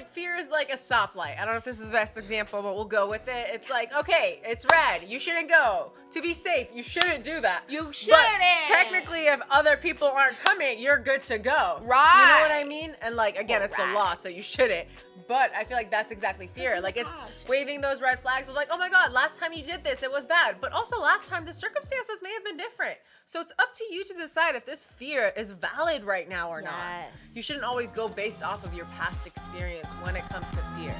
like fear is like a stoplight. I don't know if this is the best example, but we'll go with it. It's like, okay, it's red. You shouldn't go. To be safe, you shouldn't do that. You shouldn't. But technically, if other people aren't coming, you're good to go. Right. You know what I mean? And like, again, it's the law, so you shouldn't. But I feel like that's exactly fear. Like, it's waving those red flags of like, oh my God, last time you did this, it was bad. But also last time, the circumstances may have been different. So it's up to you to decide if this fear is valid right now or not. You shouldn't always go based off of your past experience when it comes to fear.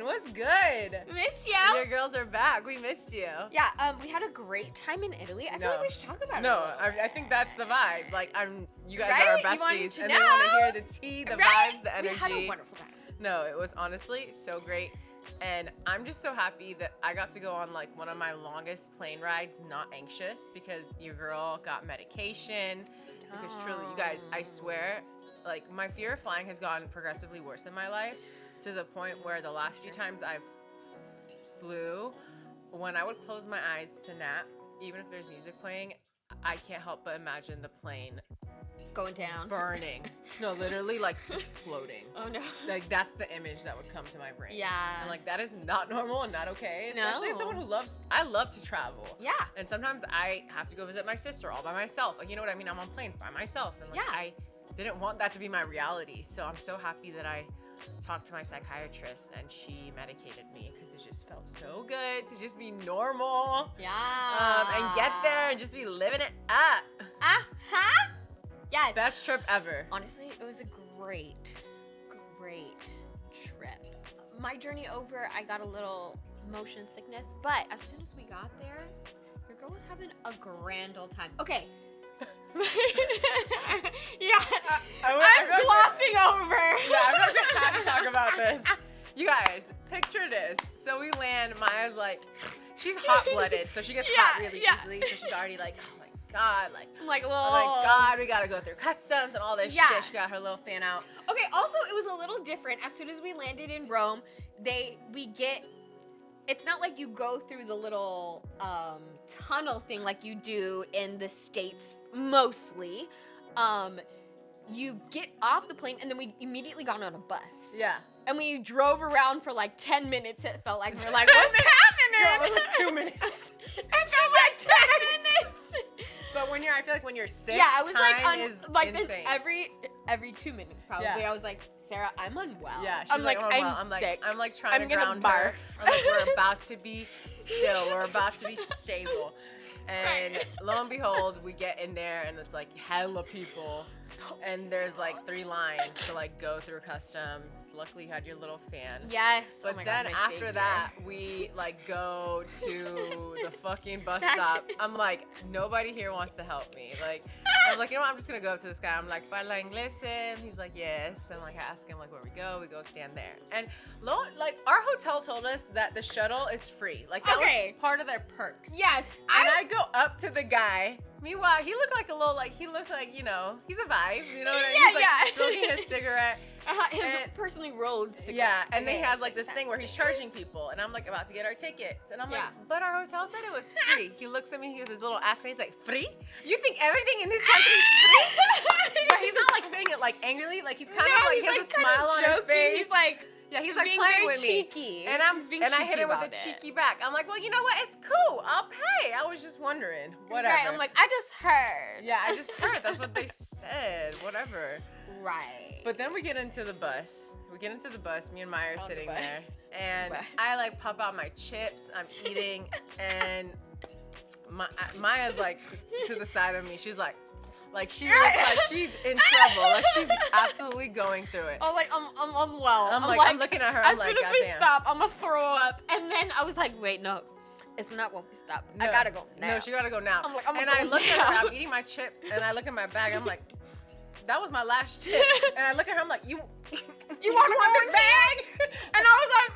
What's good? Missed you. Your girls are back. We missed you. Yeah, we had a great time in Italy. I feel like we should talk about it. No, I think that's the vibe. Like, you guys are our besties, and they want to hear the tea, the vibes, the energy. We had a wonderful time. No, it was honestly so great, and I'm just so happy that I got to go on like one of my longest plane rides, not anxious, because your girl got medication. Because truly, you guys, I swear, like my fear of flying has gotten progressively worse in my life. To the point where the last few times I flew, when I would close my eyes to nap, even if there's music playing, I can't help but imagine the plane going down, burning. No, literally like exploding. Oh no! Like that's the image that would come to my brain. Yeah. And like that is not normal and not okay. Especially as someone who I love to travel. Yeah. And sometimes I have to go visit my sister all by myself. Like, you know what I mean? I'm on planes by myself, and like I didn't want that to be my reality. So I'm so happy that I talked to my psychiatrist and she medicated me because it just felt so good to just be normal. Yeah. And get there and just be living it up. Yes. Best trip ever. Honestly, it was a great trip. My journey over, I got a little motion sickness, but as soon as we got there, your girl was having a grand old time. Okay. I'm glossing over. Yeah, I'm not gonna have to talk about this. You guys, picture this. So we land, Maya's like, she's hot-blooded, so she gets hot really easily. So she's already like, oh my God, like, I'm like, oh my God, we gotta go through customs and all this shit. She got her little fan out. Okay, also, it was a little different. As soon as we landed in Rome, it's not like you go through the little tunnel thing like you do in the States mostly. You get off the plane and then we immediately got on a bus. Yeah. And we drove around for like 10 minutes. It felt like we were like, what's happening? Girl, it was 2 minutes. It felt like 10 minutes. But I feel like when you're sick, I was time is like insane. this every 2 minutes probably. Yeah. I was like, Sarah, I'm unwell. Yeah, she's I'm like, oh, I'm sick. I'm like trying I'm to gonna ground her. barf. I'm like, we're about to be still. We're about to be stable. And lo and behold, we get in there and it's like hella people. And there's like 3 lines to like go through customs. Luckily you had your little fan. Yes. But then after that, we like go to the fucking bus stop. I'm like, nobody here wants to help me. Like, I'm like, you know what? I'm just gonna go up to this guy. I'm like, "Parla inglés?" And he's like, "Yes." And like, I ask him like where we go. We go stand there. And like our hotel told us that the shuttle is free. Like that was part of their perks. Yes. And I go up to the guy. Meanwhile, he looked like you know, he's a vibe. You know what I mean? He's like smoking his cigarette. His personally rolled cigarette. Yeah, and then he has like this thing where he's charging people, and I'm like about to get our tickets, and I'm like, but our hotel said it was free. He looks at me with his little accent. He's like, free? You think everything in this country is free? But he's not like saying it like angrily. Like he's kind of like he has a smile on his face. He's like. Yeah, he's like being playing very with cheeky. me. And I hit him with a cheeky back. I'm like, well, you know what? It's cool. I'll pay. I was just wondering. Whatever. Right. I'm like, I just heard. Yeah, I just heard. That's what they said. Whatever. Right. But then we get into the bus. Me and Maya are sitting there. And I like pop out my chips. I'm eating. And Maya's like to the side of me. She's like she looks like she's in trouble. Like she's absolutely going through it. Oh, like I'm unwell. I'm looking at her. As soon as we stop, I'm gonna throw up. And then I was like, wait, no, it's not when we stop. No, I gotta go now. No, she gotta go now. I'm like, I look at her. I'm eating my chips, and I look at my bag. I'm like, that was my last chip. And I look at her. I'm like, you want this bag? And I was like,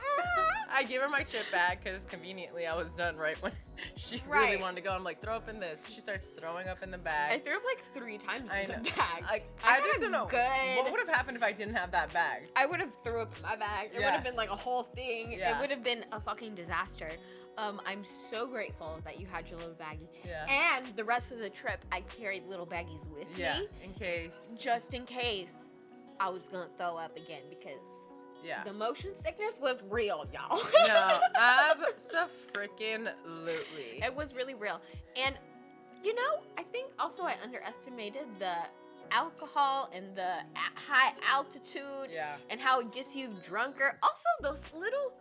I give her my my chip bag because conveniently I was done right when she really wanted to go. I'm like, throw up in this. She starts throwing up in the bag. I threw up like 3 times in the bag. I just don't know. What would have happened if I didn't have that bag? I would have threw up in my bag. It would have been like a whole thing. Yeah. It would have been a fucking disaster. I'm so grateful that you had your little baggie. Yeah. And the rest of the trip, I carried little baggies with me. In case. Just in case I was gonna throw up again because the motion sickness was real, y'all. No, abso-freaking-lutely. It was really real. And, you know, I think also I underestimated the alcohol and the high altitude and how it gets you drunker. Also, those little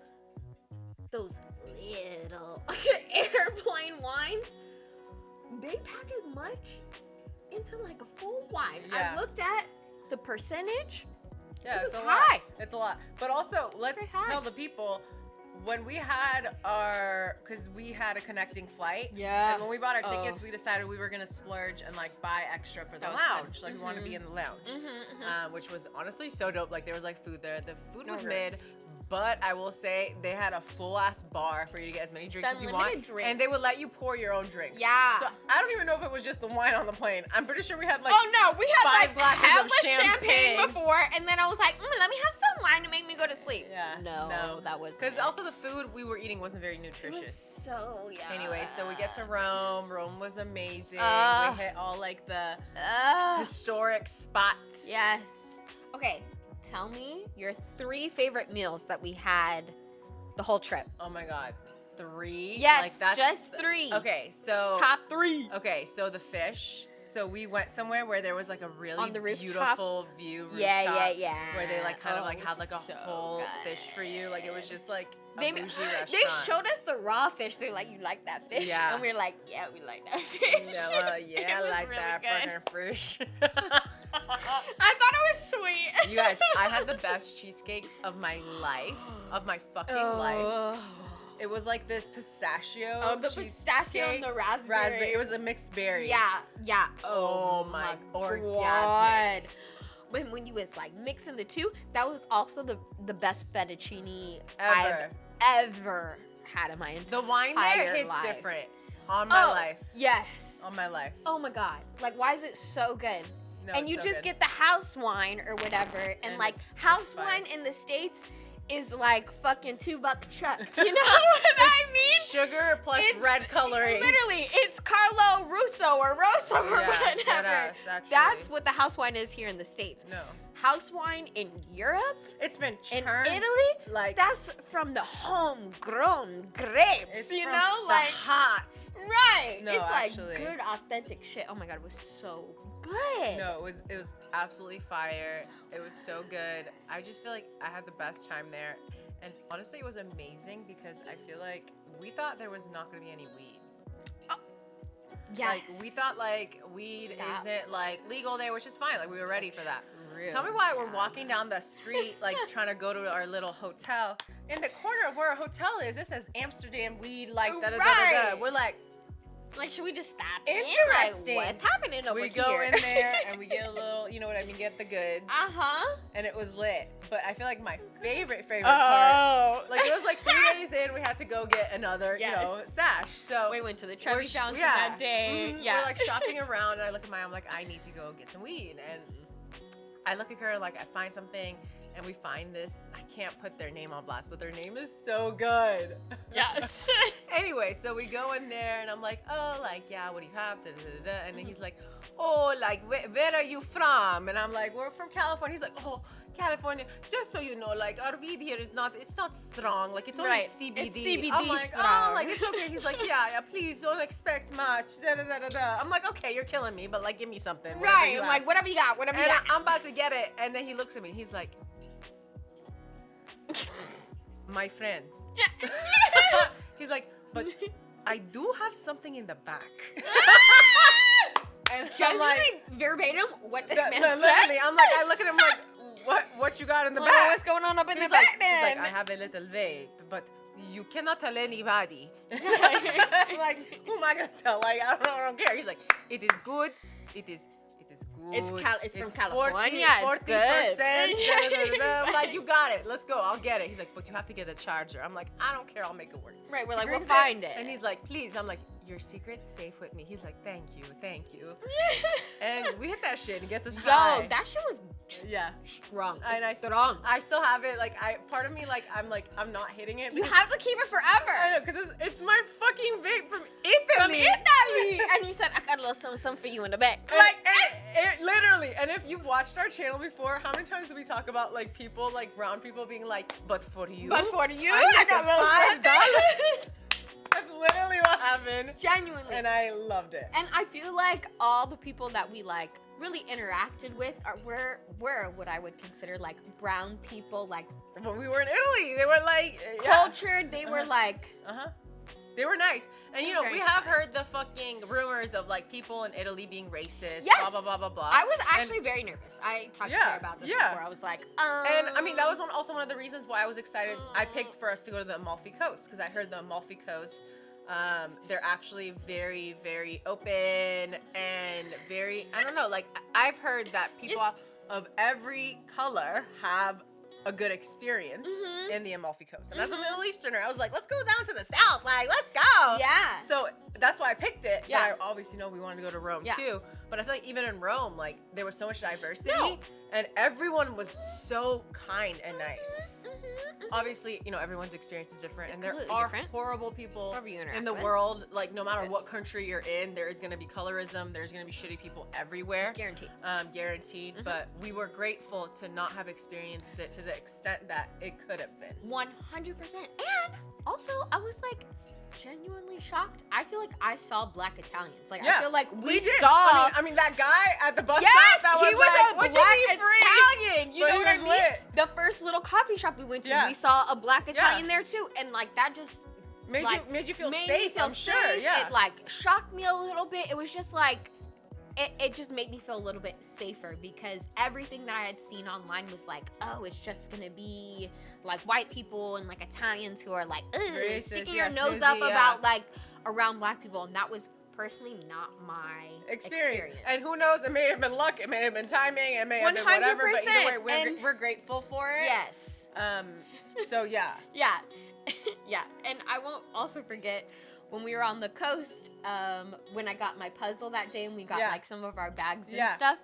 airplane wines, they pack as much into like a full wine. I looked at the percentage. Yeah, it was it's a high. lot. It's a lot. But also, let's tell the people, when we had because we had a connecting flight. Yeah. And when we bought our tickets, we decided we were going to splurge and like buy extra for the lounge. Like we want to be in the lounge, which was honestly so dope. Like there was like food there. The food was mid. But I will say they had a full-ass bar for you to get as many drinks as you want. And they would let you pour your own drinks. Yeah. So I don't even know if it was just the wine on the plane. I'm pretty sure we had like we had 5 glasses of champagne before. And then I was like, let me have some wine to make me go to sleep. Yeah. No, that was because also the food we were eating wasn't very nutritious. It was so Anyway, so we get to Rome. Rome was amazing. We hit all like the historic spots. Yes. Okay. Tell me your 3 favorite meals that we had the whole trip. Oh my God. 3? Yes, like just 3. Okay, so. Top 3. Okay, so the fish. So we went somewhere where there was like a really beautiful view rooftop. Yeah. Where they like kind of like had like a whole fish for you. Like it was just like a bougie restaurant. They showed us the raw fish. They're like, you like that fish? Yeah. And we were like, yeah, we like that fish. Yeah, I like really that fucking fish. I thought it was sweet. You guys, I had the best cheesecakes of my life, of my fucking life. It was like this pistachio. Oh, the pistachio and the raspberry. It was a mixed berry. Yeah. Oh my orgasmic. God. When you was like mixing the two, that was also the best fettuccine I've ever had in my entire life. The wine there hits different. On my life. Yes. On my life. Oh my God. Like, why is it so good? No, and you so just good. get the house wine or whatever, and like house wine in the States is like fucking $2 chuck. You know what I mean? Sugar plus red coloring. Literally, it's Carlo Russo or Rosso or whatever. That's what the house wine is here in the States. No. House wine in Europe, it's been in Italy, like that's from the homegrown grapes. You know, like hot. Right. No, it's like actually. good, authentic shit. Oh my God, it was so good. No, it was absolutely fire. It was so good. I just feel like I had the best time there, and honestly, it was amazing because I feel like we thought there was not going to be any weed. Yes. Like we thought like weed isn't like legal there, which is fine. Like we were ready for that. Really? Tell me why we're walking down the street like trying to go to our little hotel. In the corner of where our hotel is, it says Amsterdam weed like da-da-da-da-da. We're like, should we just stop interesting. Like, what's happening over here? We go in there and we get a little, you know what I mean, get the goods. And it was lit. But I feel like my favorite part, like it was like 3 days in, we had to go get another, you know, stash. So we went to the Trevi Fountain that day. We're like shopping around, and I look at I'm like, I need to go get some weed. And I look at her, like I find something, and we find this. I can't put their name on blast, but their name is so good. Yes. Anyway, so we go in there, and I'm like, oh, like, yeah, what do you have? Da, da, da, da. And then he's like, oh, like, where are you from? And I'm like, we're from California. He's like, oh, California. Just so you know, like, our weed here is not strong. Like, it's only CBD. It's CBD I'm like, strong. oh, like, it's okay. He's like, yeah, please don't expect much. Da, da, da, da, da. I'm like, okay, you're killing me, but, like, give me something. Right. I'm like, whatever you got, whatever you got. I'm about to get it. And then he looks at me. He's like, my friend. He's like, but I do have something in the back. And I'm like, verbatim what this man said. Literally, I'm like, I look at him like, what you got in the back? What's going on up in the He's back like, then? He's like, I have a little vape, but you cannot tell anybody. I'm like, who am I gonna tell? Like, I don't care. He's like, it is good. It is good. It's from California. It's good. I'm like, you got it. Let's go. I'll get it. He's like, but you have to get a charger. I'm like, I don't care. I'll make it work. Right. We're like, He we'll brings find it. And he's like, please. I'm like, your secret's safe with me. He's like, thank you. And we hit that shit and gets us high. Yo, that shit was strong. And I strong. I still have it. Like, part of me, like, I'm not hitting it. You have to keep it forever. I know, because it's my fucking vape from Italy. From Italy. And he said, I got a little something for you in the back. Like, it literally. And if you've watched our channel before, how many times do we talk about, like, people, like, brown people being like, but for you? I got $5. That's literally what happened. Genuinely. And I loved it. And I feel like all the people that we, like, really interacted with were what I would consider, like, brown people, like... When we were in Italy, they were, like... cultured. They were, like... They were nice. And, you know, we have heard the fucking rumors of, like, people in Italy being racist, blah, blah, blah, blah, blah. I was actually very nervous. I talked to Sarah about this before. I was like, And, I mean, that was also one of the reasons why I was excited. I picked for us to go to the Amalfi Coast, because I heard the Amalfi Coast, they're actually very, very open and very, I don't know, like, I've heard that people of every color have a good experience in the Amalfi Coast. And as a Middle Easterner, I was like, let's go down to the south. Like, let's go. Yeah. So that's why I picked it. Yeah. But I obviously know we wanted to go to Rome too. But I feel like even in Rome, like, there was so much diversity. And everyone was so kind and nice. Obviously, you know, everyone's experience is different. And there are horrible people in the world. Like, no matter what country you're in, there is going to be colorism. There's going to be shitty people everywhere. Guaranteed. But we were grateful to not have experienced it to the extent that it could have been. 100%. And also, I was like, genuinely shocked. I feel like I saw black Italians. Like, I feel like we saw. I mean, that guy at the bus stop, that he was a black Italian. You know what I mean? Lit. The first little coffee shop we went to, we saw a black Italian there too, and like that just made you feel safe. Me feel I'm safe. sure. Yeah. It like shocked me a little bit. It was just like. It just made me feel a little bit safer because everything that I had seen online was like, oh, it's just gonna be like white people and like Italians who are like sticking your nose up about like around black people, and that was personally not my experience. And who knows, it may have been luck, it may have been timing, it may have been whatever, but either way, we're grateful for it. Yes. So yeah. Yeah. And I won't also forget when we were on the coast, when I got my puzzle that day and we got like some of our bags and stuff,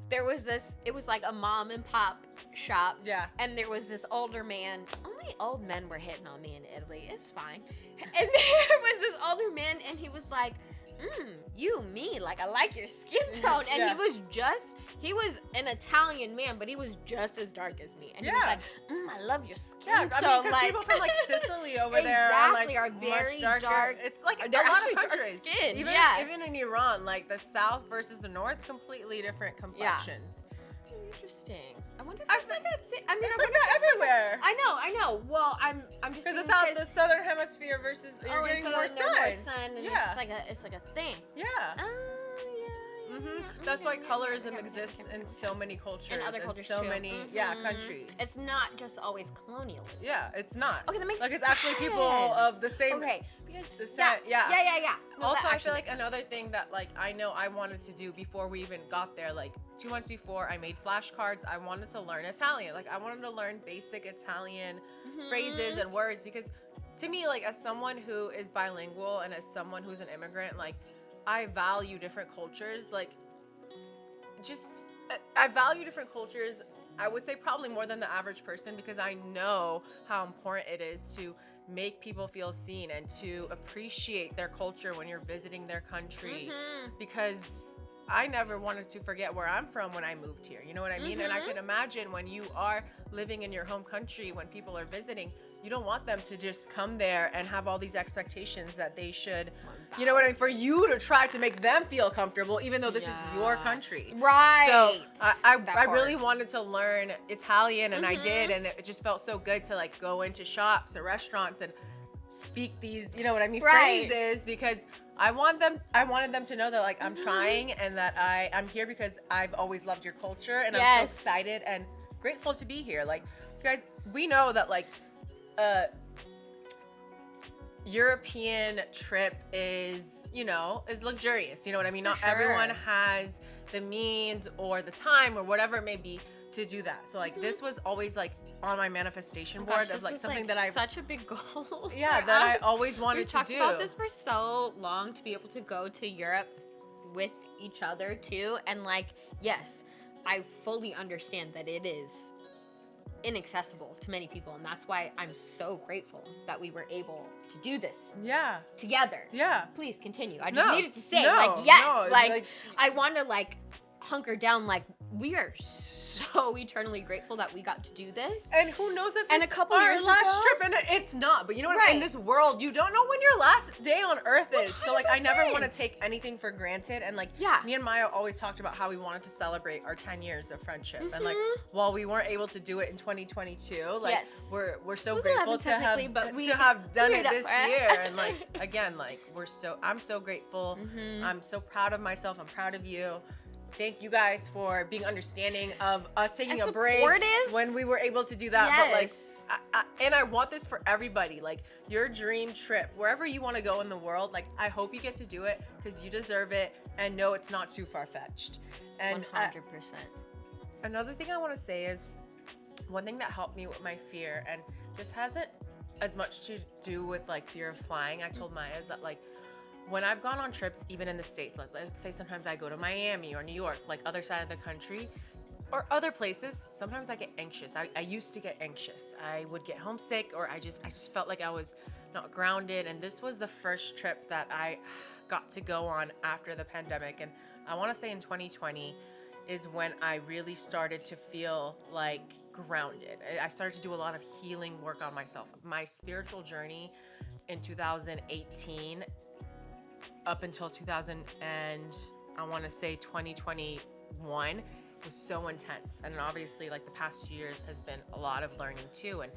there was this, it was like a mom and pop shop. Yeah. And there was this older man. Only old men were hitting on me in Italy. It's fine. And there was this older man and he was like, me, like I like your skin tone. And he was an Italian man, but he was just as dark as me. And he was like, I love your skin tone. I mean, because people from like Sicily over there are very dark. It's like they're a lot actually of countries. Dark skin. Even in Iran, like the south versus the north, completely different complexions. Interesting. I wonder if that's like a thing. I mean, it's like that everywhere. I know. Well, I'm just because the southern hemisphere versus you're getting more sun. And it's like a thing. Yeah. That's why colorism exists in so many cultures. In other cultures so many countries. It's not just always colonialism. Yeah, it's not. Okay, that makes sense. Like it's actually people of the same. Okay, because the same. Yeah. No, also, I feel like another thing that like I know I wanted to do before we even got there, like 2 months before, I made flashcards. I wanted to learn Italian. Like I wanted to learn basic Italian phrases and words because to me, like as someone who is bilingual and as someone who's an immigrant, like I value different cultures. Like I value different cultures, I would say probably more than the average person because I know how important it is to make people feel seen and to appreciate their culture when you're visiting their country because I never wanted to forget where I'm from when I moved here. You know what I mean? And I can imagine when you are living in your home country, when people are visiting, you don't want them to just come there and have all these expectations that they should, you know what I mean? For you to try to make them feel comfortable, even though this is your country. Right. So I really wanted to learn Italian and I did. And it just felt so good to like go into shops or restaurants and speak these, you know what I mean, phrases because I wanted them to know that like I'm trying and that I'm here because I've always loved your culture and I'm so excited and grateful to be here. Like, you guys, we know that like European trip is luxurious. You know what I mean? Not everyone has the means or the time or whatever it may be to do that. So like this was always like on my manifestation board of like something that I such a big goal. Yeah, that I always wanted to do. We talked about this for so long, to be able to go to Europe with each other too, and like, yes, I fully understand that it is inaccessible to many people, and that's why I'm so grateful that we were able to do this together. Please continue. I just needed to say I want to like hunker down. Like, we are so eternally grateful that we got to do this. And who knows if and it's a couple our years last ago, trip, and it's not. But you know what? In this world, you don't know when your last day on Earth is. So like, I never want to take anything for granted. And like, me and Maya always talked about how we wanted to celebrate our 10 years of friendship. And like, while we weren't able to do it in 2022, like we're so grateful to have done it this year. And like, again, like I'm so grateful. I'm so proud of myself. I'm proud of you. Thank you guys for being understanding of us taking a break when we were able to do that. But like, I want this for everybody. Like, your dream trip, wherever you want to go in the world, like, I hope you get to do it because you deserve it, and no, it's not too far-fetched. And 100%. Another thing I want to say is one thing that helped me with my fear, and this hasn't as much to do with like fear of flying. I told Maya is that like, when I've gone on trips, even in the States, like let's say sometimes I go to Miami or New York, like other side of the country or other places, sometimes I get anxious. I used to get anxious. I would get homesick, or I just felt like I was not grounded. And this was the first trip that I got to go on after the pandemic. And I want to say in 2020 is when I really started to feel like grounded. I started to do a lot of healing work on myself. My spiritual journey in 2018 up until 2021 was so intense. And obviously like the past 2 years has been a lot of learning too. And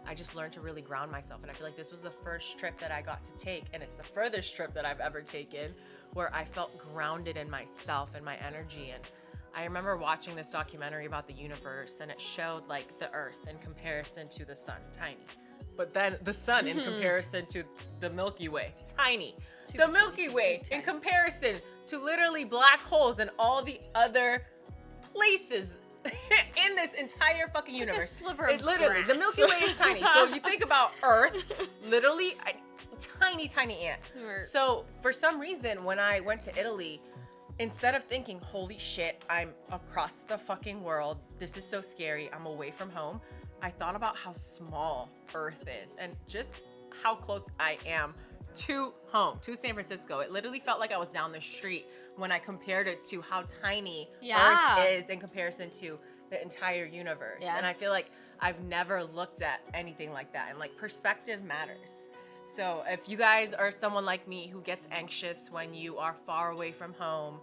I just learned to really ground myself. And I feel like this was the first trip that I got to take. And it's the furthest trip that I've ever taken where I felt grounded in myself and my energy. And I remember watching this documentary about the universe, and it showed like the earth in comparison to the sun, tiny. But then the sun in comparison to the Milky Way, tiny. The Milky Way in comparison to literally black holes and all the other places in this entire fucking universe. Like a sliver of literally, grass. the Milky Way is tiny. So you think about Earth, literally a tiny ant. So for some reason, when I went to Italy, instead of thinking, holy shit, I'm across the fucking world, this is so scary, I'm away from home, I thought about how small Earth is and just how close I am to home, to San Francisco. It literally felt like I was down the street when I compared it to how tiny Earth is in comparison to the entire universe. And I feel like I've never looked at anything like that. And like, perspective matters. So if you guys are someone like me who gets anxious when you are far away from home,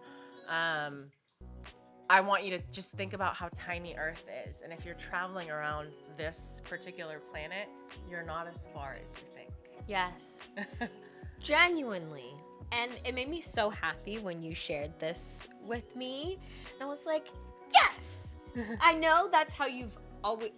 I want you to just think about how tiny Earth is. And if you're traveling around this particular planet, you're not as far as you think. Yes. Genuinely. And it made me so happy when you shared this with me. And I was like, yes! I know that's how you've always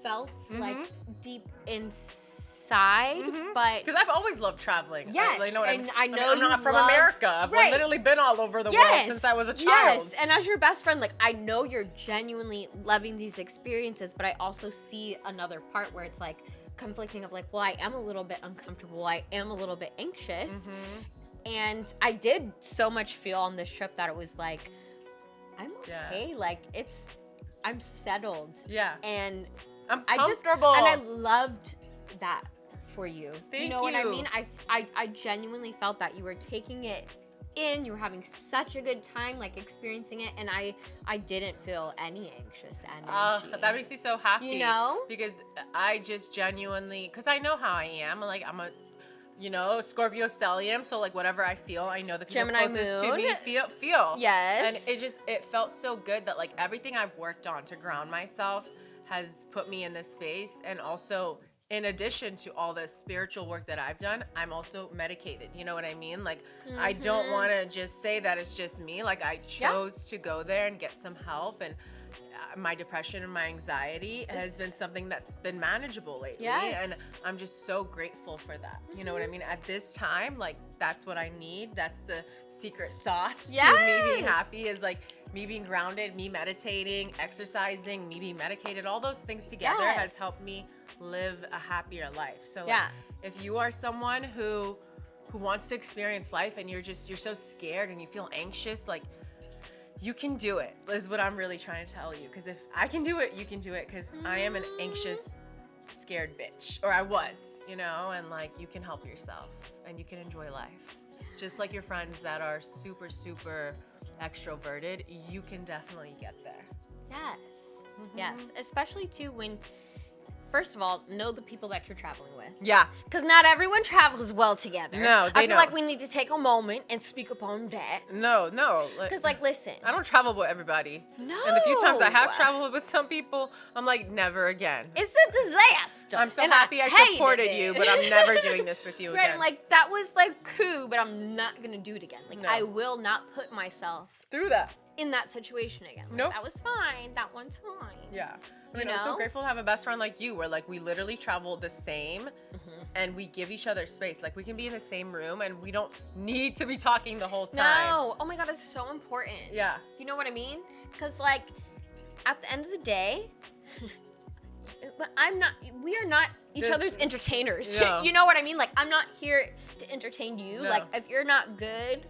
felt, like, deep inside, but... Because I've always loved traveling. Yes, you know what I know I'm not from America. I've literally been all over the world since I was a child. Yes, and as your best friend, like, I know you're genuinely loving these experiences, but I also see another part where it's, like, conflicting of, like, well, I am a little bit uncomfortable. I am a little bit anxious. And I did so much feel on this trip that it was, like, I'm okay. Like, I'm settled. Yeah. And I'm comfortable. And I loved that for you. Thank you. You know what I mean? I genuinely felt that you were taking it in. You were having such a good time, like, experiencing it. And I didn't feel any anxious energy. That makes me so happy. You know? Because I just genuinely, because I know how I am. Like, I'm a, Scorpio stellium. So, like, whatever I feel, I know the people Gemini closest moon. to me feel. Yes. And it felt so good that, like, everything I've worked on to ground myself has put me in this space. And also, in addition to all the spiritual work that I've done, I'm also medicated. You know what I mean? Like, I don't want to just say that it's just me. Like, I chose to go there and get some help. And my depression and my anxiety has been something that's been manageable lately. Yes. And I'm just so grateful for that. You know what I mean? At this time, like, that's what I need. That's the secret sauce to me being happy, is like me being grounded, me meditating, exercising, me being medicated. All those things together has helped me live a happier life. So like, if you are someone who wants to experience life and you're so scared and you feel anxious, like, you can do it, is what I'm really trying to tell you. Because if I can do it, you can do it. Because I am an anxious, scared bitch. Or I was, you know? And, like, you can help yourself. And you can enjoy life. Just like your friends that are super, super extroverted, you can definitely get there. Yes. Yes. Especially, too, when... First of all, know the people that you're traveling with. Yeah. Because not everyone travels well together. No, I feel like we need to take a moment and speak upon that. No. Because, like, listen. I don't travel with everybody. No. And the few times I have traveled with some people, I'm like, never again. It's a disaster. I'm so happy I supported you, but I'm never doing this with you again. Right, like, that was, like, cool, but I'm not going to do it again. Like, I will not put myself through that. In that situation again. Like, Nope. That was fine. That one time. Yeah. I mean, I'm so grateful to have a best friend like you, where, like, we literally travel the same and we give each other space. Like, we can be in the same room and we don't need to be talking the whole time. No. Oh my God, it's so important. Yeah. You know what I mean? Because, like, at the end of the day, but we are not each other's entertainers. No. You know what I mean? Like, I'm not here to entertain you. No. Like, if you're not good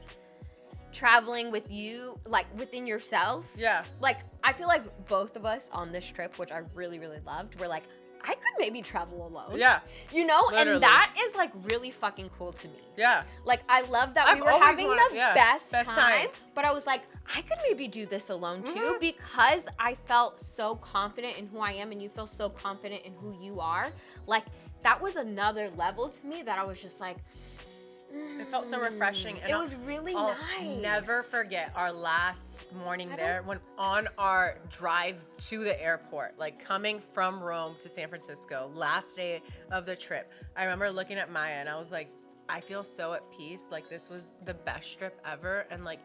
traveling with you, like, within yourself. Yeah. Like, I feel like both of us on this trip, which I really, really loved, were like, I could maybe travel alone. Yeah. You know? Literally. And that is, like, really fucking cool to me. Yeah. Like, I love that we were having the best time, but I was like, I could maybe do this alone too, because I felt so confident in who I am and you feel so confident in who you are. Like, that was another level to me that I was just like, it felt so refreshing. And it was really I'll nice. never forget our last morning there, when on our drive to the airport, like coming from Rome to San Francisco, last day of the trip. I remember looking at Maya and I was like, I feel so at peace. Like, this was the best trip ever. And, like,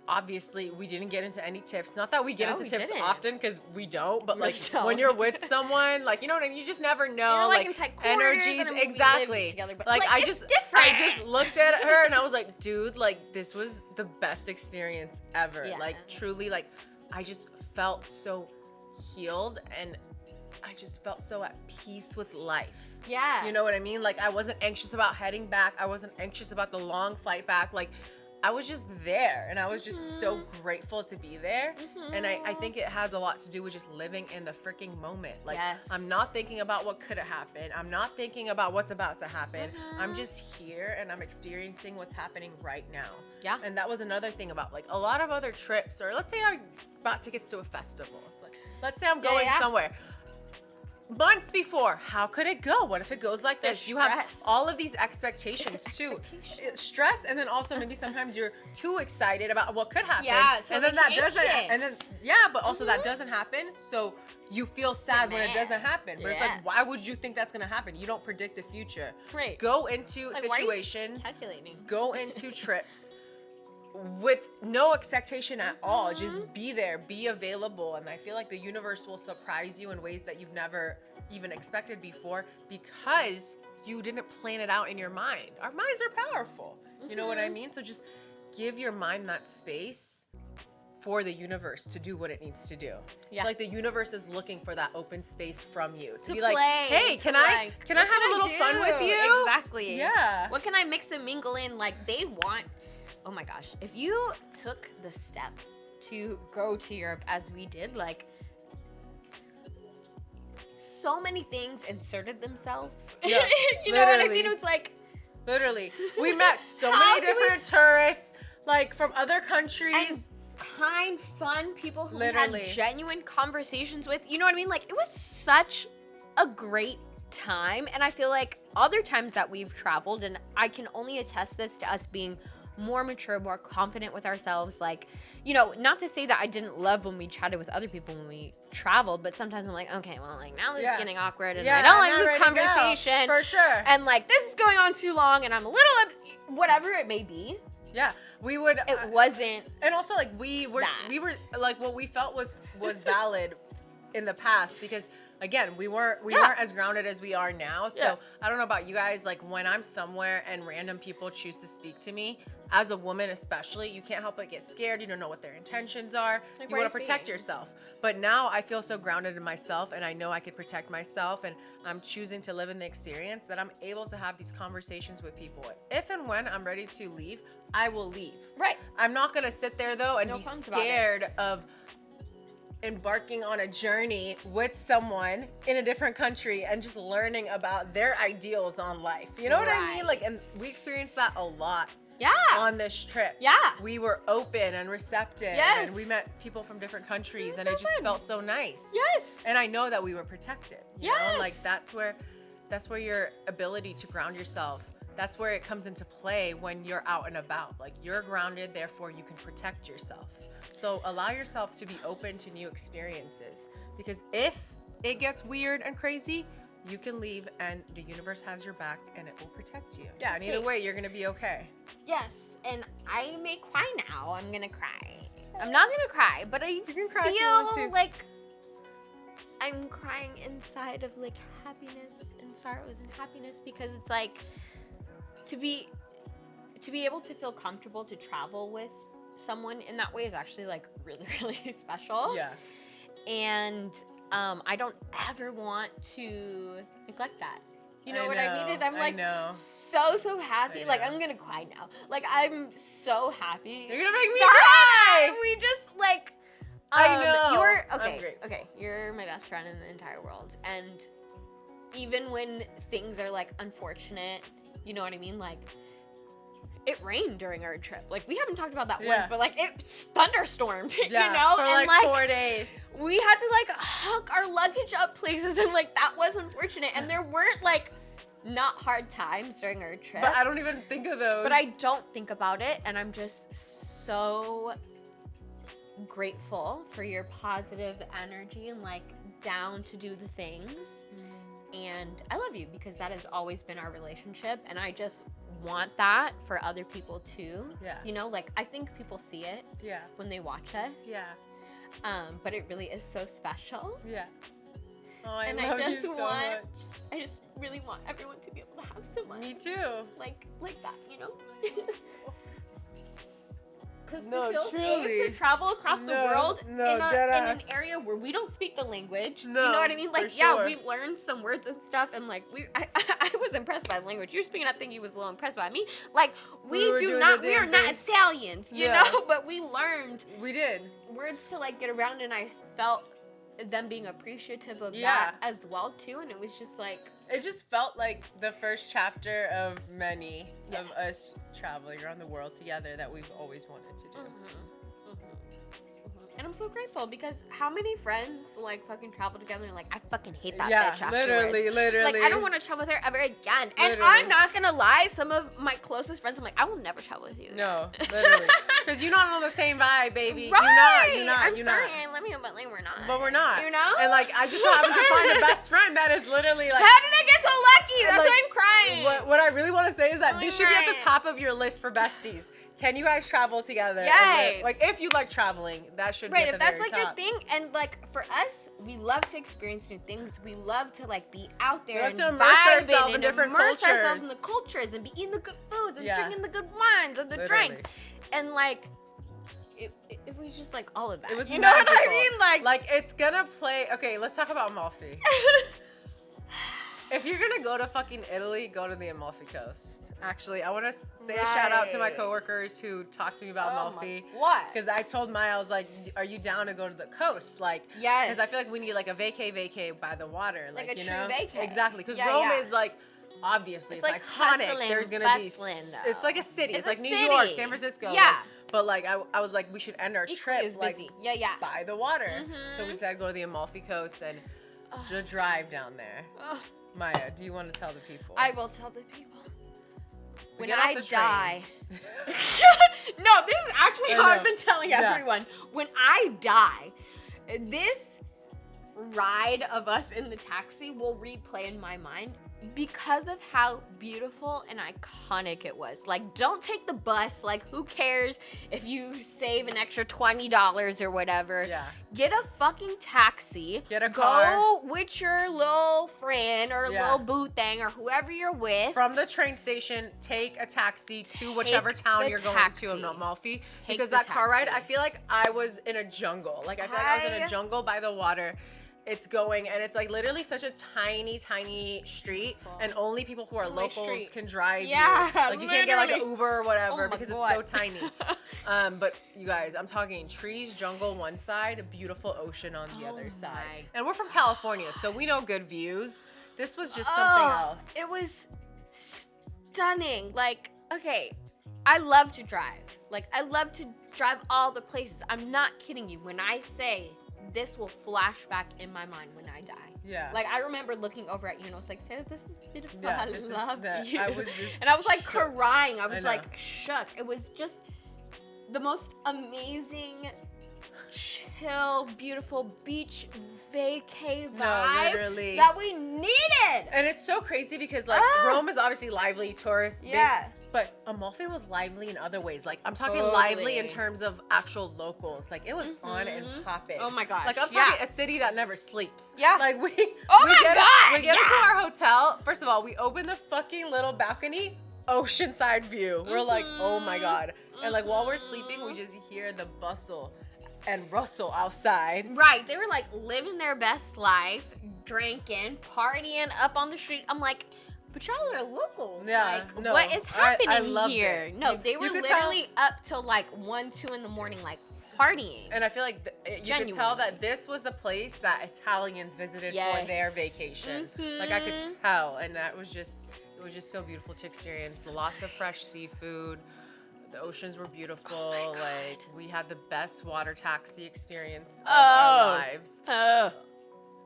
obviously we didn't get into any tips. Not that we get into tips often, because we don't, but like when you're with someone, like, you know what I mean, you just never know. You're like in tight quarters, energies, and exactly. Together, but like I just different. looked at her and I was like, dude, like, this was the best experience ever. Yeah. Like, truly, like, I just felt so healed and I just felt so at peace with life. Yeah. You know what I mean? Like, I wasn't anxious about heading back. I wasn't anxious about the long flight back. Like, I was just there and I was just so grateful to be there. And I think it has a lot to do with just living in the freaking moment. Like, I'm not thinking about what could have happened. I'm not thinking about what's about to happen. I'm just here and I'm experiencing what's happening right now. Yeah. And that was another thing about, like, a lot of other trips, or let's say I bought tickets to a festival. Like, let's say I'm going somewhere. Months before, how could it go? What if it goes like this? You have all of these expectations too. Stress, and then also maybe sometimes you're too excited about what could happen. Yeah, so and then that doesn't, and then but also that doesn't happen. So you feel sad when it doesn't happen. But it's like, why would you think that's gonna happen? You don't predict the future. Right. Go into like, situations. Calculating. Go into trips with no expectation at all. Just be there, be available, and I feel like the universe will surprise you in ways that you've never even expected before, because you didn't plan it out in your mind. Our minds are powerful. You know what I mean? So just give your mind that space for the universe to do what it needs to do. Yeah. Like, the universe is looking for that open space from you to be play, like, hey, can I have a little fun with you? Exactly. Yeah. What can I mix and mingle in? Like, they want. Oh my gosh, if you took the step to go to Europe as we did, like, so many things inserted themselves. Yeah, you know what I mean? It's like, literally, we met so many different tourists, like, from other countries. Kind, fun people who we had genuine conversations with. You know what I mean? Like, it was such a great time. And I feel like other times that we've traveled, and I can only attest this to us being more mature, more confident with ourselves. Like, you know, not to say that I didn't love when we chatted with other people when we traveled, but sometimes I'm like, okay, well, like, now this is getting awkward, and I don't like this conversation. For sure. And, like, this is going on too long, and I'm a little, whatever it may be. Yeah, we would. It wasn't. And also, like, we were like, what we felt was valid in the past, because again, we weren't as grounded as we are now. So I don't know about you guys, like, when I'm somewhere and random people choose to speak to me, as a woman especially, you can't help but get scared. You don't know what their intentions are. Like, you want to protect yourself. But now I feel so grounded in myself, and I know I could protect myself, and I'm choosing to live in the experience, that I'm able to have these conversations with people. If and when I'm ready to leave, I will leave. Right. I'm not going to sit there, though, and be scared of embarking on a journey with someone in a different country and just learning about their ideals on life. You know what I mean? Like, and we experienced that a lot. Yeah. On this trip. Yeah. We were open and receptive. Yes. And we met people from different countries, and it just felt so nice. Yes. And I know that we were protected. You Yes. know? Like, that's where your ability to ground yourself, that's where it comes into play when you're out and about. Like, you're grounded, therefore you can protect yourself. So allow yourself to be open to new experiences, because if it gets weird and crazy, you can leave, and the universe has your back, and it will protect you. Yeah, and either way, you're gonna be okay. Yes, and I may cry now. I'm gonna cry. I'm not gonna cry, but I feel like I'm crying inside of, like, happiness and sorrows and happiness, because it's like to be able to feel comfortable to travel with someone in that way is actually, like, really, really special. Yeah. And I don't ever want to neglect that. You know what I mean? And I'm like so happy. Like, I'm gonna cry now. Like, I'm so happy. You're gonna make me cry. We just, like, I know. You're okay. You're my best friend in the entire world, and even when things are, like, unfortunate, you know what I mean? Like, it rained during our trip. Like, we haven't talked about that once, but, like, it thunderstormed, you know? For, and, like 4 days. We had to, like, hook our luggage up places, and, like, that was unfortunate. And there weren't, like, not hard times during our trip. But I don't even think of those. But I don't think about it, and I'm just so grateful for your positive energy and, like, down to do the things. And I love you, because that has always been our relationship, and I just want that for other people too. Yeah. You know, like, I think people see it when they watch us. Yeah. But it really is so special. Yeah. Oh, I love you so much. I just really want everyone to be able to have someone. Me too. Like that, you know? Because to feel safe to travel across the world in an area where we don't speak the language. You know what I mean? Like, we learned some words and stuff, and, like, I was impressed by the language. You were speaking, I think you was a little impressed by me. Like, we are not Italians, you know, but we learned. We did. Words to, like, get around, and I felt them being appreciative of that as well too, and it was just like, it just felt like the first chapter of many of us traveling around the world together that we've always wanted to do. And I'm so grateful, because how many friends, like, fucking travel together and, like, I fucking hate that bitch afterwards. Literally. Like, I don't want to travel with her ever again. And I'm not gonna lie, some of my closest friends, I'm like, I will never travel with you again. No, literally. Because you're not on the same vibe, baby. Right. You're not. I'm sorry, I love you, but, like, we're not. But we're not. You know? And, like, I just happened to find a best friend that is literally, like, how did I get so lucky? That's, like, why I'm crying. What I really want to say is that this should be at the top of your list for besties. Can you guys travel together? Yes. Like, if you like traveling, that should be at the very top. Right, if that's, like, your thing. And, like, for us, we love to experience new things. We love to, like, be out there. We love to immerse ourselves in different cultures. Immerse ourselves in the cultures and be eating the good foods and drinking the good wines and the drinks. And, like, it was just, like, all of that. It was you magical. Know what I mean? Like, it's gonna play. Okay, let's talk about Amalfi. If you're gonna go to fucking Italy, go to the Amalfi Coast. Actually, I want to say a shout out to my coworkers who talked to me about Amalfi. What? Because I told Maya, I was like, "Are you down to go to the coast?" Like, yes. Because I feel like we need, like, a vacay by the water, like a you true know, vacay. Exactly. Because Rome is, like, obviously it's like iconic. Hustling, There's gonna bustling, be. It's like a city. It's like a New city. York, San Francisco. Yeah. Like, but, like, I was like, we should end our trip like by the water. So we decided to go to the Amalfi Coast and just drive down there. Maya, do you want to tell the people? I will tell the people. When I die. No, this is actually how I've been telling everyone. When I die, this ride of us in the taxi will replay in my mind because of how beautiful and iconic it was. Like, don't take the bus. Like, who cares if you save an extra $20 or whatever? Yeah. Get a fucking taxi. Get a car. Go with your little friend or Yeah. little boo thing or whoever you're with. From the train station, take a taxi to whichever town the you're going taxi. to in Amalfi. Take Because the that car ride, taxi. I feel like I was in a jungle. Like, I feel like I was in a jungle by the water. It's going, and it's like literally such a tiny, tiny street, and only people who are locals street. can drive Yeah, you. Like, you can't get like an literally. Uber or whatever Oh my because God. it's so tiny. But you guys, I'm talking trees, jungle one side, beautiful ocean on the other side. my And we're from California, so we know good views. This was just something else. It was stunning. Like, okay, I love to drive. Like, I love to drive all the places. I'm not kidding you when I say this will flash back in my mind when I die. Yeah. Like, I remember looking over at you and I was like, Sarah, this is beautiful. Yeah, I this is love the- you. I was just and I was like shook. crying. I I was know. like shook. It was just the most amazing, chill, beautiful beach vacay No, vibe literally. that we needed. And it's so crazy because like Rome is obviously lively, tourist, big, Yeah. but Amalfi was lively in other ways. Like I'm talking Totally. lively in terms of actual locals. Like it was on and popping. Oh my gosh, Like I'm yeah. talking a city that never sleeps. Yeah. Like we. Oh we my get, God, We get yeah. into our hotel. First of all, we open the fucking little balcony, oceanside view. We're like, oh my God. And like while we're sleeping, we just hear the bustle and rustle outside. Right, they were like living their best life, drinking, partying up on the street. I'm like, but y'all are locals. Yeah, like, no, what is I happening loved here? it. No, You- they were you could tell- literally up till like 1, 2 in the morning, like partying. And I feel like you could tell Genuinely. that this was the place that Italians visited for their Yes. vacation. Like I could tell, and that was just it was just so beautiful to experience. Lots of fresh seafood. The oceans were beautiful. Like we had the best water taxi experience of our lives.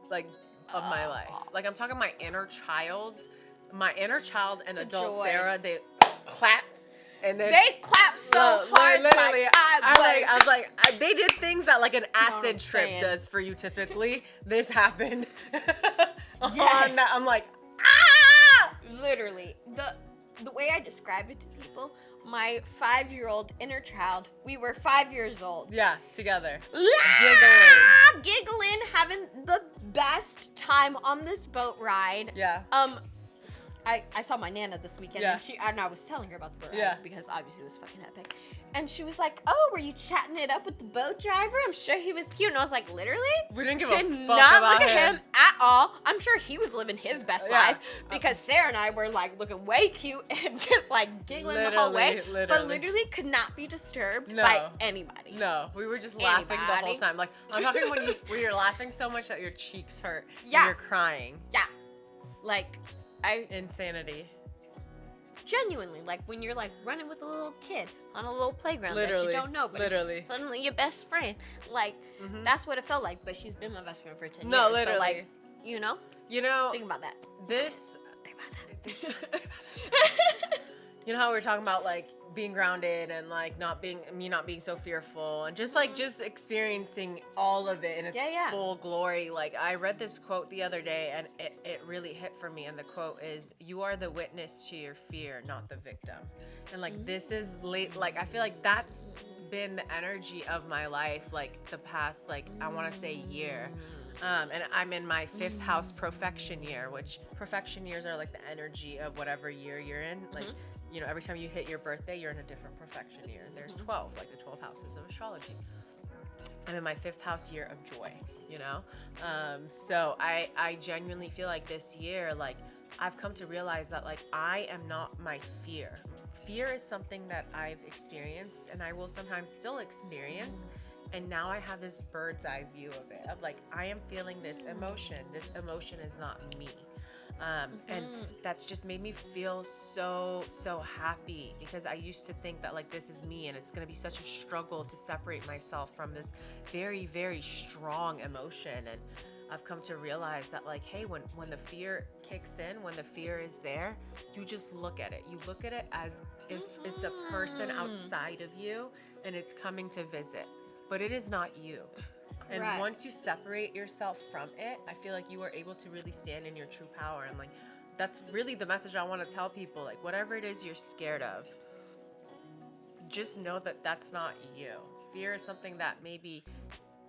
Like of my life. Like I'm talking my inner child and adult joy. Sarah, they clapped and then They clapped so no, hard, literally, like, I was like, they did things that like an what acid I'm trip saying? does for you typically. This happened. On Yes. that, I'm like, ah! literally the way I describe it to people, my 5-year-old inner child, we were 5 years old. Yeah, together. Giggling, having the best time on this boat ride. Yeah. I saw my Nana this weekend, Yeah. and I was telling her about the boat ride Yeah. because obviously it was fucking epic. And she was like, "Oh, were you chatting it up with the boat driver? I'm sure he was cute." And I was like, "Literally, We didn't give did a fuck not about look at him at all. I'm sure he was living his best Yeah. life because Sarah and I were like looking way cute and just like giggling the whole way, but Literally. literally could not be disturbed No. by anybody." No, we were just laughing the whole Anybody? time. Like I'm talking when you're laughing so much that your cheeks hurt. Yeah. And you're crying. Yeah, like I Insanity. genuinely, like when you're like running with a little kid on a little playground that Literally, you don't know, but literally. it's suddenly your best friend. Like that's what it felt like. But she's been my best friend for 10 No, years. literally. So like, you know, You know, think about that. this Think about that. you know how we were talking about like being grounded and like not being so fearful and just like just experiencing all of it in its Yeah. full glory. Like I read this quote the other day and it really hit for me, and the quote is, "You are the witness to your fear, not the victim." And like this is late, like I feel like that's been the energy of my life like the past, like I want to say year. And I'm in my 5th house perfection year, which perfection years are like the energy of whatever year you're in. Like, you know, every time you hit your birthday, you're in a different perfection year. There's 12, like the 12 houses of astrology. I'm in my 5th house year of joy, you know? So I genuinely feel like this year, like I've come to realize that like I am not my fear. Fear is something that I've experienced and I will sometimes still experience. And now I have this bird's eye view of it, of like, I am feeling this emotion. This emotion is not me. And that's just made me feel so happy, because I used to think that like this is me and it's going to be such a struggle to separate myself from this very, very strong emotion. And I've come to realize that like, hey, when the fear kicks in, when the fear is there, you just look at it. You look at it as if it's a person outside of you and it's coming to visit. But it is not you. And Correct. once you separate yourself from it, I feel like you are able to really stand in your true power and like that's really the message I want to tell people. Like, whatever it is you're scared of, just know that that's not you. Fear is something that maybe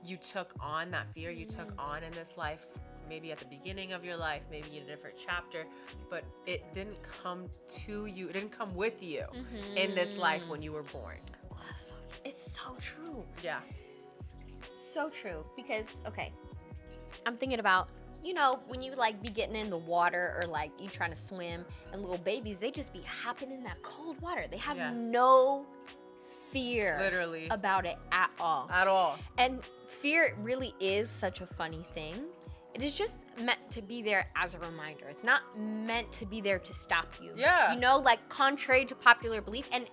you took on, that fear you took on in this life, maybe at the beginning of your life, maybe in a different chapter, but it didn't come to you, it didn't come with you in this life when you were born. Wow, it's so true. Yeah. So true. Because, okay, I'm thinking about, you know, when you like be getting in the water or like you trying to swim, and little babies, they just be hopping in that cold water. They have no fear literally about it at all. At all. And fear really is such a funny thing. It is just meant to be there as a reminder. It's not meant to be there to stop you. Yeah. You know, like contrary to popular belief, and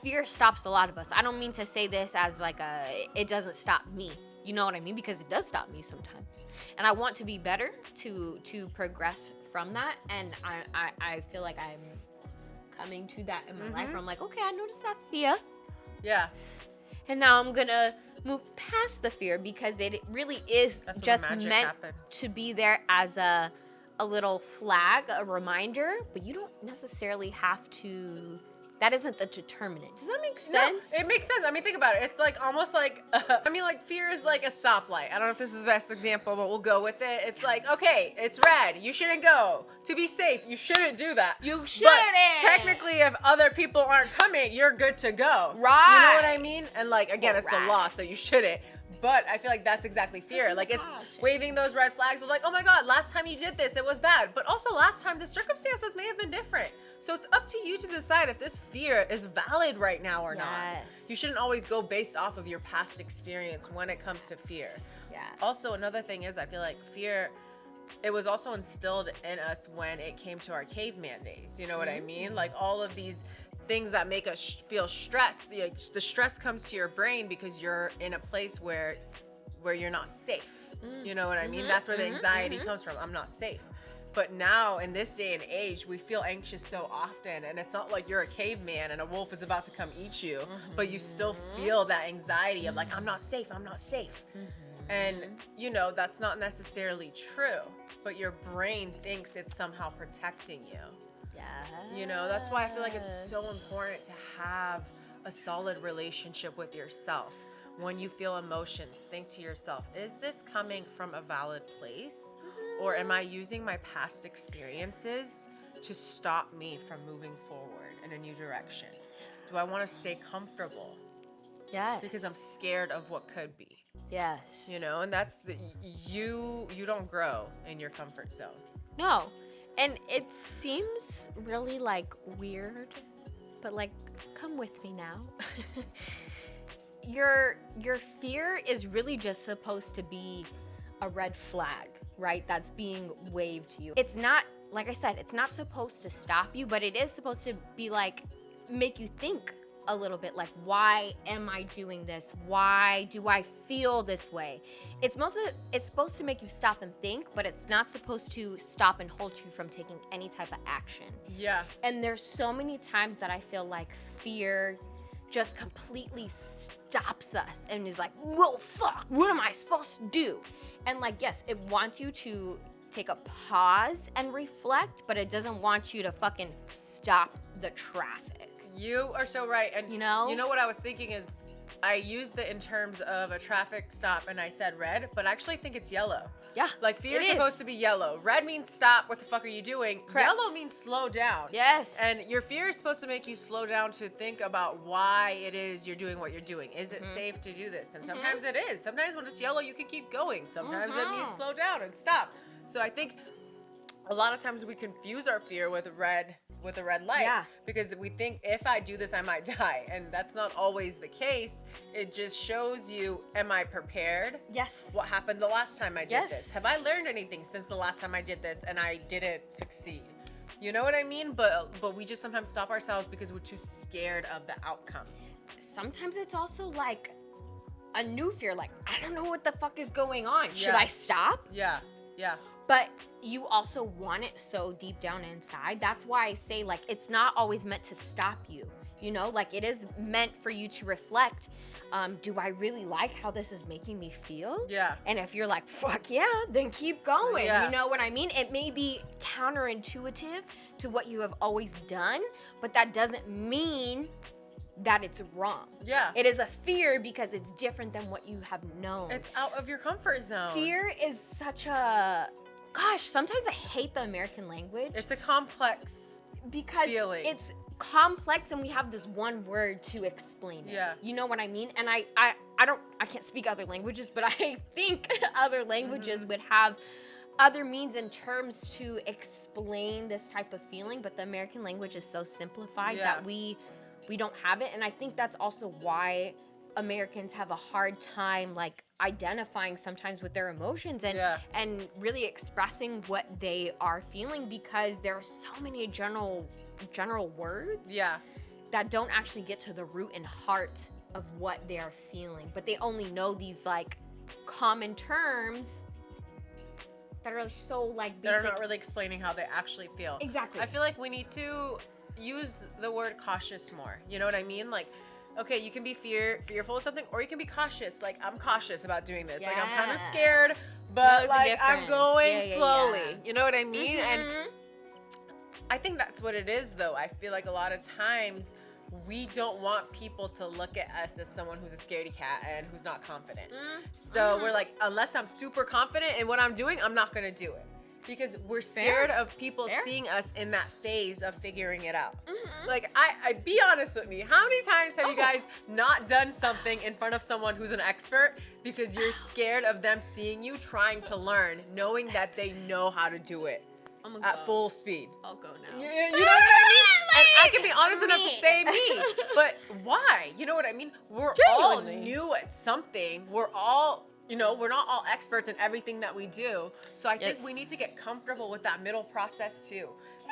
fear stops a lot of us. I don't mean to say this as like it doesn't stop me. You know what I mean? Because it does stop me sometimes. And I want to be better to progress from that. And I feel like I'm coming to that in my life where I'm like, okay, I noticed that fear. Yeah. And now I'm gonna move past the fear because it really is just meant to be there as a little flag, a reminder, but you don't necessarily have to. That isn't the determinant. Does that make sense? No, it makes sense. I mean, think about it. It's like almost like, like fear is like a stoplight. I don't know if this is the best example, but we'll go with it. It's like, okay, it's red. You shouldn't go. To be safe, you shouldn't do that. You shouldn't. But technically, if other people aren't coming, you're good to go. Right. You know what I mean? And like, again, it's the law, so you shouldn't. But I feel like that's exactly fear. Like it's waving those red flags of like, oh my God, last time you did this, it was bad. But also last time the circumstances may have been different. So it's up to you to decide if this fear is valid right now or not. You shouldn't always go based off of your past experience when it comes to fear. Yeah. Also, another thing is I feel like fear, it was also instilled in us when it came to our caveman days. You know what I mean? Like all of these things that make us feel stressed. Like, the stress comes to your brain because you're in a place where you're not safe. You know what I mean? That's where the anxiety comes from. I'm not safe. But now in this day and age, we feel anxious so often, and it's not like you're a caveman and a wolf is about to come eat you, but you still feel that anxiety of like, I'm not safe, I'm not safe. And you know, that's not necessarily true, but your brain thinks it's somehow protecting you. You know, that's why I feel like it's so important to have a solid relationship with yourself. When you feel emotions, think to yourself, is this coming from a valid place? Or am I using my past experiences to stop me from moving forward in a new direction? Do I want to stay comfortable? Yes. Because I'm scared of what could be. Yes. You know, and that's you don't grow in your comfort zone. No. And it seems really like weird, but like, come with me now. Your fear is really just supposed to be a red flag, right? That's being waved to you. It's not, like I said, it's not supposed to stop you, but it is supposed to be like, make you think a little bit, like, why am I doing this? Why do I feel this way? It's supposed to make you stop and think, but it's not supposed to stop and hold you from taking any type of action. Yeah. And there's so many times that I feel like fear just completely stops us and is like, whoa, fuck, what am I supposed to do? And like, yes, it wants you to take a pause and reflect, but it doesn't want you to fucking stop the traffic. You are so right. And you know what I was thinking is I used it in terms of a traffic stop and I said red, but I actually think it's yellow. Yeah. Like fear is supposed to be yellow. Red means stop. What the fuck are you doing? Correct. Yellow means slow down. Yes. And your fear is supposed to make you slow down to think about why it is you're doing what you're doing. Is it safe to do this? And sometimes it is. Sometimes when it's yellow, you can keep going. Sometimes it means slow down and stop. So I think a lot of times we confuse our fear with a red light, because we think if I do this I might die, and that's not always the case. It just shows you, am I prepared? Yes. What happened the last time I did this? Have I learned anything since the last time I did this and I didn't succeed? You know what I mean? But we just sometimes stop ourselves because we're too scared of the outcome. Sometimes it's also like a new fear, like, I don't know what the fuck is going on. Should I stop? Yeah. but you also want it so deep down inside. That's why I say, like, it's not always meant to stop you. You know, like, it is meant for you to reflect. Do I really like how this is making me feel? Yeah. And if you're like, fuck yeah, then keep going. Yeah. You know what I mean? It may be counterintuitive to what you have always done, but that doesn't mean that it's wrong. Yeah. It is a fear because it's different than what you have known. It's out of your comfort zone. Fear is such a, gosh, sometimes I hate the American language. It's a complex because feeling. It's complex and we have this one word to explain it. Yeah. You know what I mean? And I can't speak other languages, but I think other languages would have other means and terms to explain this type of feeling, but the American language is so simplified that we don't have it. And I think that's also why Americans have a hard time like identifying sometimes with their emotions and really expressing what they are feeling, because there are so many general words that don't actually get to the root and heart of what they are feeling, but they only know these like common terms that are so like basic. They're not really explaining how they actually feel. Exactly. I feel like we need to use the word cautious more. You know what I mean? Like, okay, you can be fearful of something, or you can be cautious. Like, I'm cautious about doing this. Like, I'm kind of scared, but like I'm going slowly. You know what I mean? And I think that's what it is, though. I feel like a lot of times we don't want people to look at us as someone who's a scaredy cat and who's not confident. So we're like, unless I'm super confident in what I'm doing, I'm not going to do it. Because we're scared of people seeing us in that phase of figuring it out. Like, I be honest with me. How many times have you guys not done something in front of someone who's an expert because you're scared of them seeing you trying to learn, knowing that they know how to do it at full speed? I'll go now. You know what I mean? And I can be honest enough to say me. But why? You know what I mean? We're all new at something. We're all... You know, we're not all experts in everything that we do. So I think we need to get comfortable with that middle process too.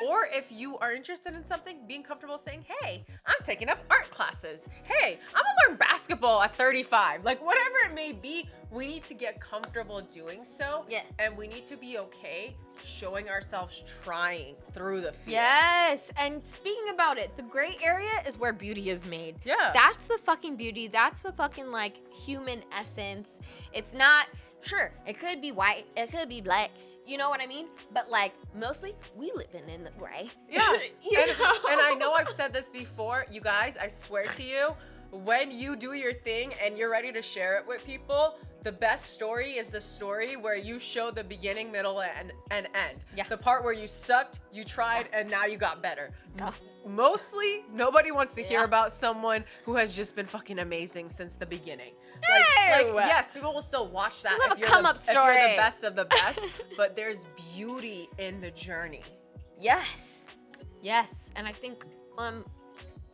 Or if you are interested in something, being comfortable saying, hey, I'm taking up art classes. Hey, I'm gonna learn basketball at 35. Like, whatever it may be, we need to get comfortable doing so. Yeah. And we need to be okay showing ourselves trying through the fear. Yes. And speaking about it, the gray area is where beauty is made. Yeah. That's the fucking beauty. That's the fucking like human essence. It's not, sure, it could be white, it could be black. You know what I mean? But like, mostly we living in the gray. Yeah. And I know I've said this before, you guys, I swear to you, when you do your thing and you're ready to share it with people, the best story is the story where you show the beginning, middle, and end. Yeah. The part where you sucked, you tried, and now you got better. Mostly, nobody wants to hear about someone who has just been fucking amazing since the beginning. Like, yes, people will still watch that if you're the best of the best, but there's beauty in the journey. Yes. And I think,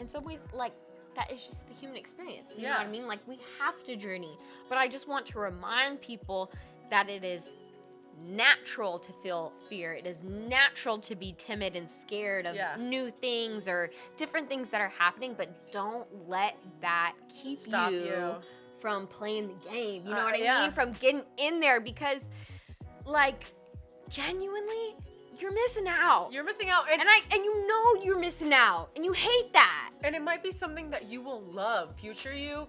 in some ways, like, that is just the human experience. You know what I mean? Like, we have to journey. But I just want to remind people that it is natural to feel fear. It is natural to be timid and scared of new things or different things that are happening, but don't let that keep you from playing the game. You know what I mean? From getting in there, because, like, genuinely, you're missing out. You're missing out. And you know you're missing out. And you hate that. And it might be something that you will love. Future you.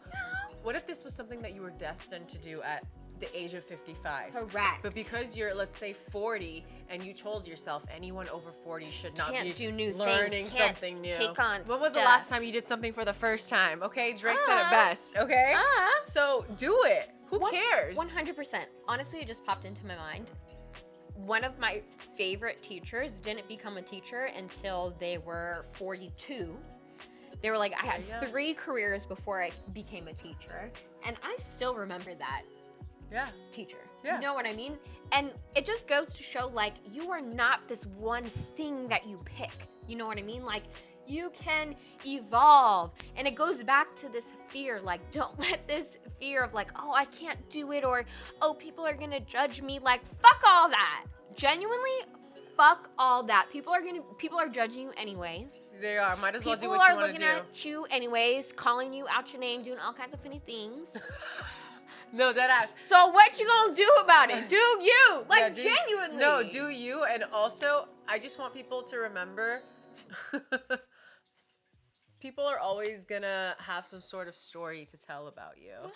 What if this was something that you were destined to do at the age of 55? Correct. But because you're, let's say, 40, and you told yourself anyone over 40 should not be do new learning things. something new. Take on When was the stuff. last time you did something for the first time? Okay, Drake said it best. Okay, so do it. Who cares? 100%. Honestly, it just popped into my mind. One of my favorite teachers didn't become a teacher until they were 42. They were like, I had 3 careers before I became a teacher. And I still remember that teacher. You know what I mean? And it just goes to show, like, you are not this one thing that you pick. You know what I mean? Like, you can evolve. And it goes back to this fear. Like, don't let this fear of like, oh, I can't do it, or, oh, people are gonna judge me. Like, fuck all that. Genuinely, fuck all that. People are judging you anyways. They are. Might as well do what you People want to do. are looking at you anyways, calling you out your name, doing all kinds of funny things. No, dead ass. So what you gonna do about it? Do you? Like, Yeah, genuinely. No, do you. And also, I just want people to remember, people are always gonna have some sort of story to tell about you. 100%.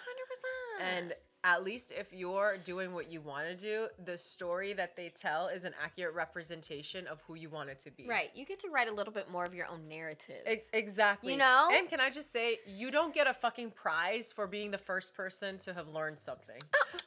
And at least if you're doing what you want to do, the story that they tell is an accurate representation of who you want it to be. Right. You get to write a little bit more of your own narrative. Exactly. You know? And can I just say, you don't get a fucking prize for being the first person to have learned something.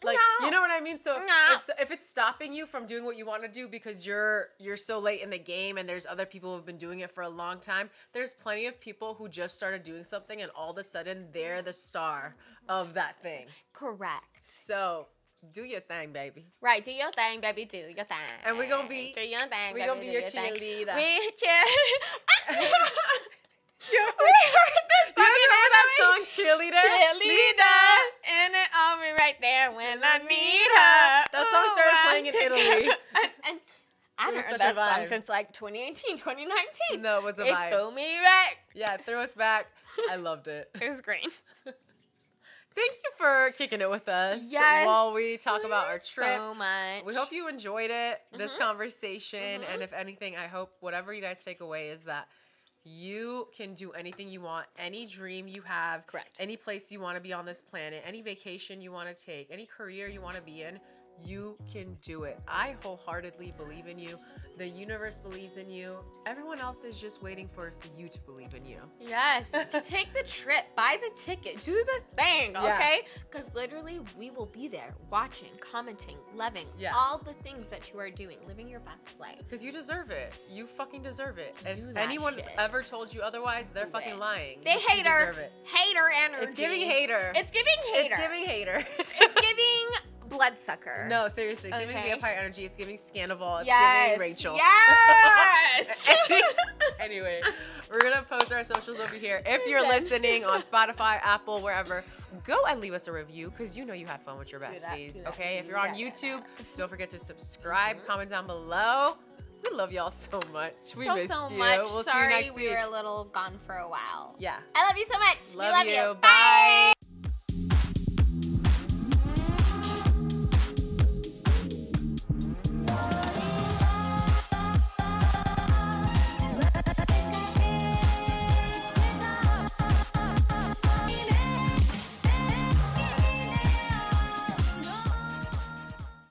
Like, no. you know what I mean? So No. if it's stopping you from doing what you want to do because you're so late in the game and there's other people who've been doing it for a long time, there's plenty of people who just started doing something and all of a sudden they're the star of that thing. Correct. So do your thing, baby. Right, do your thing, baby, do your thing. And we're gonna be do your thing, we baby, gonna be do your thing. cheerleader. We cheer. You We heard this song. remember that song, Cheerleader? Cheerleader, and it all be right there when I need her. That song started playing in Italy. and I It was haven't heard such that a song vibe. since like 2018, 2019. No, it was a It vibe. threw me back. Yeah, it threw us back. I loved it. It was great. Thank you for kicking it with us Yes. while we talk about our trip. So much. We hope you enjoyed it, this conversation. And if anything, I hope whatever you guys take away is that you can do anything you want, any dream you have, Correct. any place you want to be on this planet, any vacation you want to take, any career you want to be in, you can do it. I wholeheartedly believe in you. The universe believes in you. Everyone else is just waiting for you to believe in you. Yes, take the trip, buy the ticket, do the thing, Yeah. okay? Because literally, we will be there watching, commenting, loving Yeah. all the things that you are doing, living your best life. Because you deserve it. You fucking deserve it. Do If that anyone's shit. ever told you otherwise, they're Do fucking it. lying. They You hater, deserve it. hater energy. It's giving hater. It's giving hater. It's giving hater. It's giving bloodsucker. No, seriously. It's giving Okay. vampire energy. It's giving Scandival. It's Yes. giving Rachel. Yes. Anyway, we're going to post our socials over here. If you're listening on Spotify, Apple, wherever, go and leave us a review because you know you had fun with your that, besties. do that, Okay? If do you're on that, do YouTube, that. don't forget to subscribe. Comment down below. We love y'all so much. We so missed you. much. We'll Sorry see you next we week. were a little gone for a while. Yeah. I love you so much. Love we love you. you. Bye.